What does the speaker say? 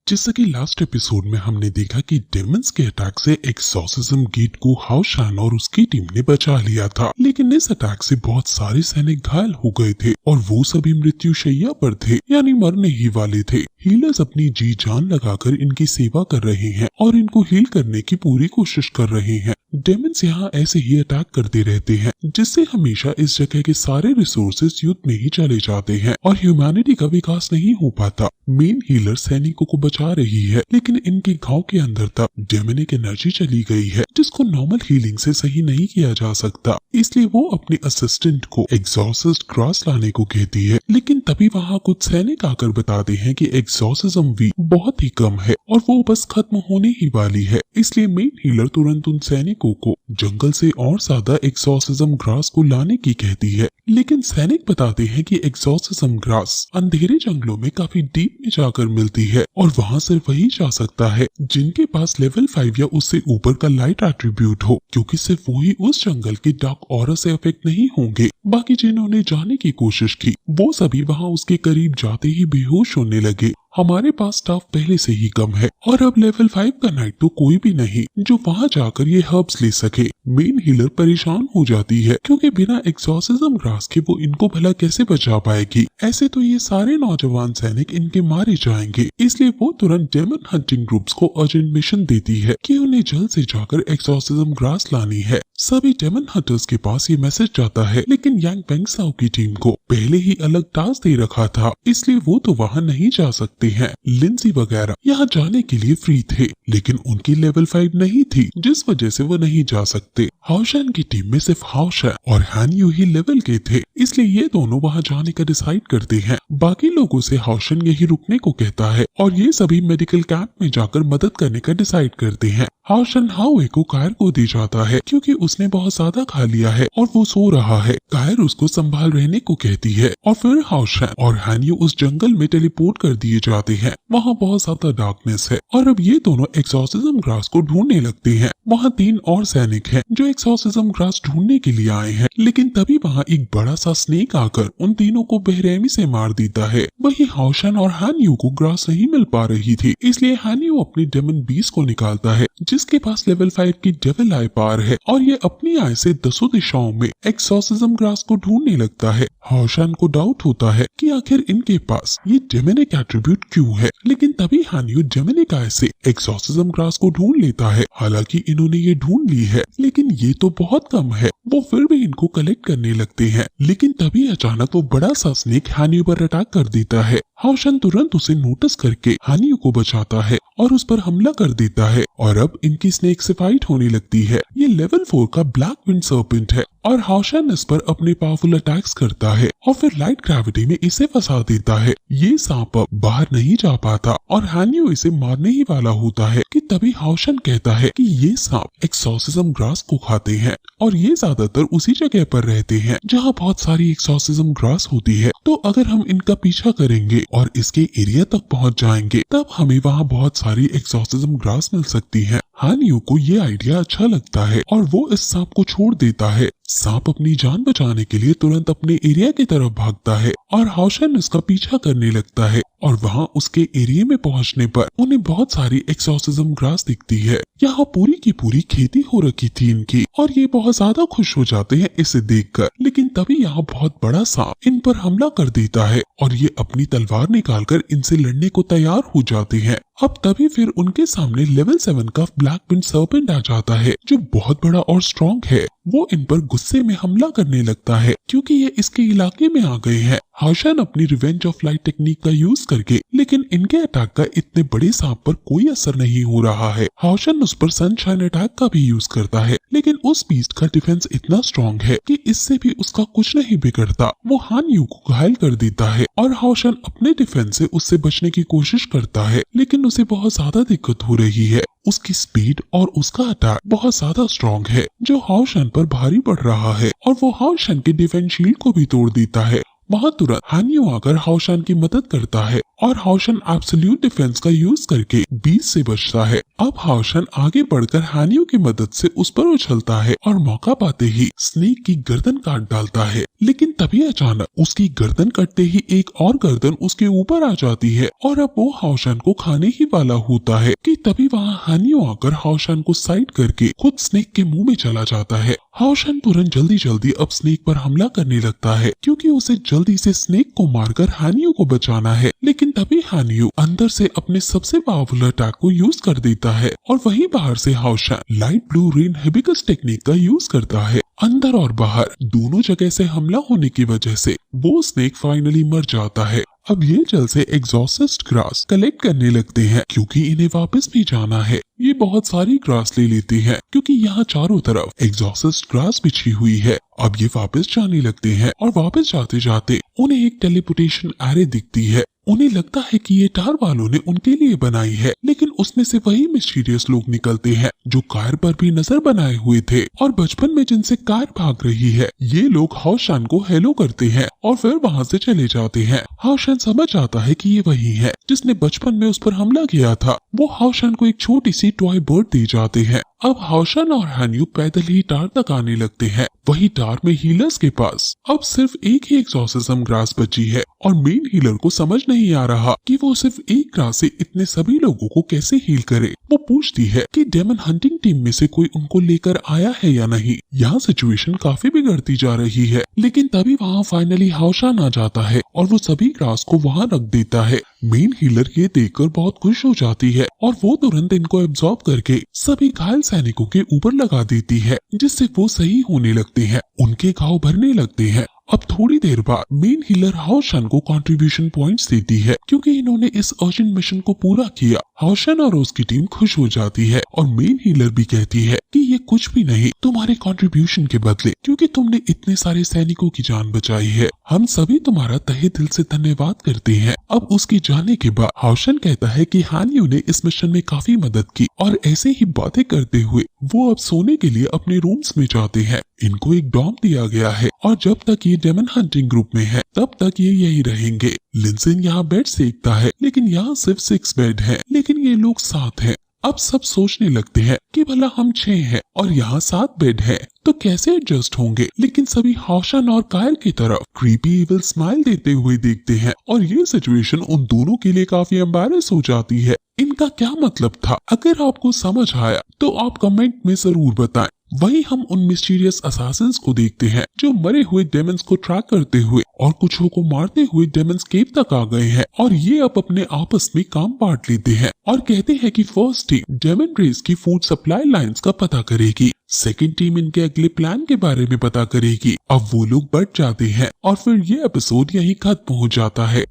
जैसा कि last episode में हमने देखा कि डेमन्स के अटैक से एक्सॉर्सिज्म गेट को हाओ शान और उसकी टीम ने बचा लिया था, लेकिन इस अटैक से बहुत सारे सैनिक घायल हो गए थे और वो सभी मृत्युशैया पर थे, यानी मरने ही वाले थे। हीलर्स अपनी जी जान लगाकर इनकी सेवा कर रहे हैं और इनको हील करने की पूरी कोशिश कर रहे हैं। डेमन्स यहाँ ऐसे ही अटैक करते रहते हैं, जिससे हमेशा इस जगह के सारे रिसोर्सेज युद्ध में ही चले जाते हैं और ह्यूमैनिटी का विकास नहीं हो पाता। मेन हीलर सैनिकों को बचा रही है, लेकिन इनके घाव के अंदर तक डेमनिक एनर्जी चली गई है, जिसको नॉर्मल हीलिंग से सही नहीं किया जा सकता। इसलिए वो अपने असिस्टेंट को एक्सॉर्सिस्ट ग्रास लाने को कहती है, लेकिन तभी वहाँ कुछ सैनिक आकर बताते हैं कि एक्सॉर्सिज्म वी बहुत ही कम है और वो बस खत्म होने ही वाली है। इसलिए मेन हीलर तुरंत उन सैनिकों को जंगल से और ज्यादा एक्सॉर्सिज्म ग्रास को लाने की कहती है, लेकिन सैनिक बताते हैं कि एक्सॉर्सिज्म ग्रास अंधेरे जंगलों में काफी डीप में जाकर मिलती है और वहाँ सिर्फ वही जा सकता है जिनके पास लेवल 5 या उससे ऊपर का लाइट एट्रीब्यूट हो, क्योंकि सिर्फ वही उस जंगल के डार्क ऑरा से अफेक्ट नहीं होंगे। बाकी जिन्होंने जाने की कोशिश की वो सभी वहाँ उसके करीब जाते ही बेहोश होने लगे। हमारे पास स्टाफ पहले से ही कम है और अब लेवल 5 का नाइट तो कोई भी नहीं जो वहाँ जाकर ये हर्ब्स ले सके। मेन हीलर परेशान हो जाती है क्योंकि बिना एक्सॉर्सिज्म ग्रास के वो इनको भला कैसे बचा पाएगी। ऐसे तो ये सारे नौजवान सैनिक इनके मारे जाएंगे, इसलिए वो तुरंत डेमन हंटिंग ग्रुप्स को अर्जेंट मिशन देती है कि उन्हें जल्द से जाकर एक्सॉर्सिज्म ग्रास लानी है। सभी डेमन हंटर्स के पास ये मैसेज जाता है, लेकिन यांग पेंगसाओ की टीम को पहले ही अलग टास्क दे रखा था, इसलिए वो तो वहाँ नहीं जा सकते हैं। लिंसी वगैरह यहाँ जाने के लिए फ्री थे, लेकिन उनकी लेवल 5 नहीं थी, जिस वजह से वो नहीं जा सकते। हाओशान की टीम में सिर्फ हाओशान और हान यू ही लेवल के थे, इसलिए ये दोनों वहाँ जाने का डिसाइड करते हैं। बाकी लोगों से हाओशान यही रुकने को कहता है और ये सभी मेडिकल कैंप में जाकर मदद करने का डिसाइड करते हैं। हाओशान हाओए को कायर को दे जाता है क्योंकि उसने बहुत ज्यादा खा लिया है और वो सो रहा है। कायर उसको संभाल रहने को कहती है और फिर हाओशान और हानयू उस जंगल में टेलीपोर्ट कर दिए जाते हैं। वहाँ बहुत ज्यादा डार्कनेस है और अब ये दोनों एक्सॉर्सिज्म ग्रास को ढूंढने लगते हैं। वहाँ 3 और सैनिक हैं जो एक्सॉर्सिज्म ग्रास ढूंढने के लिए आए हैं, लेकिन तभी वहाँ एक बड़ा सा स्नेक आकर उन तीनों को बेरहमी से मार देता है। वही हाओशान और हानयू को ग्रास नहीं मिल पा रही थी, इसलिए हानयू अपनी डेमन बीस को निकालता है जिसके पास लेवल 5 की डेविल आई पावर है और ये अपनी आय से 10 दिशाओं में एक्सॉर्सिज्म ग्रास को ढूंढने लगता है। हाओशान को डाउट होता है कि आखिर इनके पास ये डेमनिक एट्रीब्यूट क्यों है, लेकिन तभी हानयू डेमनिक आय से एक्सॉर्सिज्म ग्रास को ढूंढ लेता है। हालांकि इन्होंने ये ढूंढ ली है, लेकिन ये तो बहुत कम है। वो फिर भी इनको कलेक्ट करने लगते हैं, लेकिन तभी अचानक वो बड़ा सा स्नेक हानयू पर अटैक कर देता है। हाओशान तुरंत उसे नोटिस करके हानयू को बचाता है और उस पर हमला कर देता है और अब इनकी स्नेक से फाइट होने लगती है। ये लेवल 4 का ब्लैक विंड सर्पेंट है और हाओशान इस पर अपने पावरफुल अटैक्स करता है और फिर लाइट ग्रेविटी में इसे फंसा देता है। ये सांप अब बाहर नहीं जा पाता और हानयू इसे मारने ही वाला होता है कि तभी हाओशान कहता है कि ये सांप एक्सॉर्सिज्म ग्रास को खाते हैं और ये ज्यादातर उसी जगह पर रहते हैं जहाँ बहुत सारी एक्सॉर्सिज्म ग्रास होती है। तो अगर हम इनका पीछा करेंगे और इसके एरिया तक पहुँच जाएंगे, तब हमें वहाँ बहुत सारी एक्सॉर्सिज्म ग्रास मिल सकती है। हानयू को ये आइडिया अच्छा लगता है और वो इस सांप को छोड़ देता है। सांप अपनी जान बचाने के लिए तुरंत अपने एरिया की तरफ भागता है और हाओशान इसका पीछा करने लगता है और वहाँ उसके एरिया में पहुँचने पर उन्हें बहुत सारी एक्सॉर्सिज्म ग्रास दिखती है। यहाँ पूरी की पूरी खेती हो रखी थी इनकी और ये बहुत ज्यादा खुश हो जाते हैं इसे देखकर, लेकिन तभी यहाँ बहुत बड़ा सांप इन पर हमला कर देता है और ये अपनी तलवार निकालकर इनसे लड़ने को तैयार हो जाते हैं। अब तभी फिर उनके सामने लेवल 7 का ब्लैक विंड सर्पेंट आ जाता है जो बहुत बड़ा और स्ट्रॉन्ग है। वो इन पर गुस्से में हमला करने लगता है क्योंकि ये इसके इलाके में आ गए हैं। हाओशान अपनी रिवेंज ऑफ लाइट टेक्निक का यूज करके, लेकिन इनके अटैक का इतने बड़े सांप पर कोई असर नहीं हो रहा है। हाओशान उस पर सनशाइन अटैक का भी यूज करता है, लेकिन उस बीस्ट का डिफेंस इतना स्ट्रॉन्ग है कि इससे भी उसका कुछ नहीं बिगड़ता। वो हानयू को घायल कर देता है और हाओशान अपने डिफेंस से उससे बचने की कोशिश करता है, लेकिन उसे बहुत ज्यादा दिक्कत हो रही है। उसकी स्पीड और उसका अटैक बहुत ज्यादा स्ट्रॉन्ग है जो हाओशान पर भारी पड़ रहा है और वो हाओशान के डिफेंस शील्ड को भी तोड़ देता है वहाँ तुरंत हानियो आकर हाओशान की मदद करता है और हाओशान एब्सोल्यूट डिफेंस का यूज करके बीच से बचता है। अब हाओशान आगे बढ़कर हानियो की मदद से उस पर उछलता है और मौका पाते ही स्नेक की गर्दन काट डालता है, लेकिन तभी अचानक उसकी गर्दन कटते ही एक और गर्दन उसके ऊपर आ जाती है और अब वो हाओशान को खाने ही वाला होता है कि तभी वहाँ हानियो आकर हाओशान को साइड करके खुद स्नेक के मुंह में चला जाता है। हाओशान तुरंत जल्दी जल्दी अब स्नेक पर हमला करने लगता है क्योंकि उसे जल्दी से स्नेक को मारकर हानियो को बचाना है, लेकिन तभी हानियो अंदर से अपने सबसे पावरफुल अटैक को यूज कर देता है और वहीं बाहर से हाओशान लाइट ब्लू रेन हेबिकस टेक्निक का यूज करता है। अंदर और बाहर दोनों जगह से हमला होने की वजह से वो स्नेक फाइनली मर जाता है। अब ये जल्द से एग्जॉस्ट ग्रास कलेक्ट करने लगते हैं क्योंकि इन्हें वापस भी जाना है। ये बहुत सारी ग्रास ले लेते हैं क्योंकि यहाँ चारों तरफ एग्जॉस्ट ग्रास बिछी हुई है। अब ये वापस जाने लगते हैं और वापस जाते जाते उन्हें एक टेलीपोर्टेशन एरे दिखती है। उन्हें लगता है कि ये टार वालों ने उनके लिए बनाई है, लेकिन उसमें से वही मिस्टीरियस लोग निकलते हैं जो कार पर भी नजर बनाए हुए थे और बचपन में जिनसे कार भाग रही है। ये लोग हाओशान को हेलो करते हैं और फिर वहाँ से चले जाते हैं। हाओशान समझ आता है कि ये वही है जिसने बचपन में उस पर हमला किया था। वो हाओशान को एक छोटी सी टॉय बर्ड दे जाते हैं। अब हाओशान और हानियो पैदल ही टार तक आने लगते हैं। वही टार में हीलर्स के पास अब सिर्फ एक ही एक्सॉर्सिज्म ग्रास बची है और मेन हीलर को समझ नहीं आ रहा कि वो सिर्फ एक ग्रास से इतने सभी लोगों को कैसे हील करे। वो पूछती है कि डेमन हंटिंग टीम में से कोई उनको लेकर आया है या नहीं। यहाँ सिचुएशन काफी बिगड़ती जा रही है, लेकिन तभी वहाँ फाइनली हाओशान आ जाता है और वो सभी ग्रास को वहाँ रख देता है। मेन हीलर ये देखकर बहुत खुश हो जाती है और वो तुरंत इनको एब्जॉर्ब करके सभी घायल सैनिकों के ऊपर लगा देती है, जिससे वो सही होने लगते हैं, उनके घाव भरने लगते हैं। अब थोड़ी देर बाद मेन हीलर हाओशान को कंट्रीब्यूशन पॉइंट्स देती है क्योंकि इन्होंने इस अर्जेंट मिशन को पूरा किया। हाओशान और उसकी टीम खुश हो जाती है और मेन हीलर भी कहती है कि ये कुछ भी नहीं तुम्हारे कंट्रीब्यूशन के बदले, क्योंकि तुमने इतने सारे सैनिकों की जान बचाई है। हम सभी तुम्हारा तहे दिल से धन्यवाद करते हैं। अब उसके जाने के बाद हाओशान कहता है कि हानियो ने इस मिशन में काफी मदद की और ऐसे ही बातें करते हुए वो अब सोने के लिए अपने रूम्स में जाते हैं। इनको एक डॉम दिया गया है और जब तक ये डेमन हंटिंग ग्रुप में है तब तक ये यही रहेंगे। लिंसिन यहाँ बेड सेकता है, लेकिन यहाँ सिर्फ 6 बेड हैं, लेकिन ये लोग 7 हैं। अब सब सोचने लगते हैं कि भला हम 6 हैं और यहाँ 7 बेड हैं, तो कैसे एडजस्ट होंगे। लेकिन सभी हाओशान और कायल की तरफ क्रीपी इविल स्माइल देते हुए देखते हैं और ये सिचुएशन उन दोनों के लिए काफी एम्बैरेस हो जाती है। इनका क्या मतलब था? अगर आपको समझ आया तो आप कमेंट में जरूर बताएं। वहीं हम उन मिस्टीरियस असासिन्स को देखते हैं जो मरे हुए डेमन्स को ट्रैक करते हुए और कुछों को मारते हुए डेमन्स केव तक आ गए हैं और ये अब अपने आपस में काम बांट लेते हैं और कहते हैं कि फर्स्ट टीम डेमन रेस की फूड सप्लाई लाइंस का पता करेगी, सेकंड टीम इनके अगले प्लान के बारे में पता करेगी। अब वो लोग बढ़ जाते हैं और फिर ये एपिसोड यहीं खत्म हो जाता है।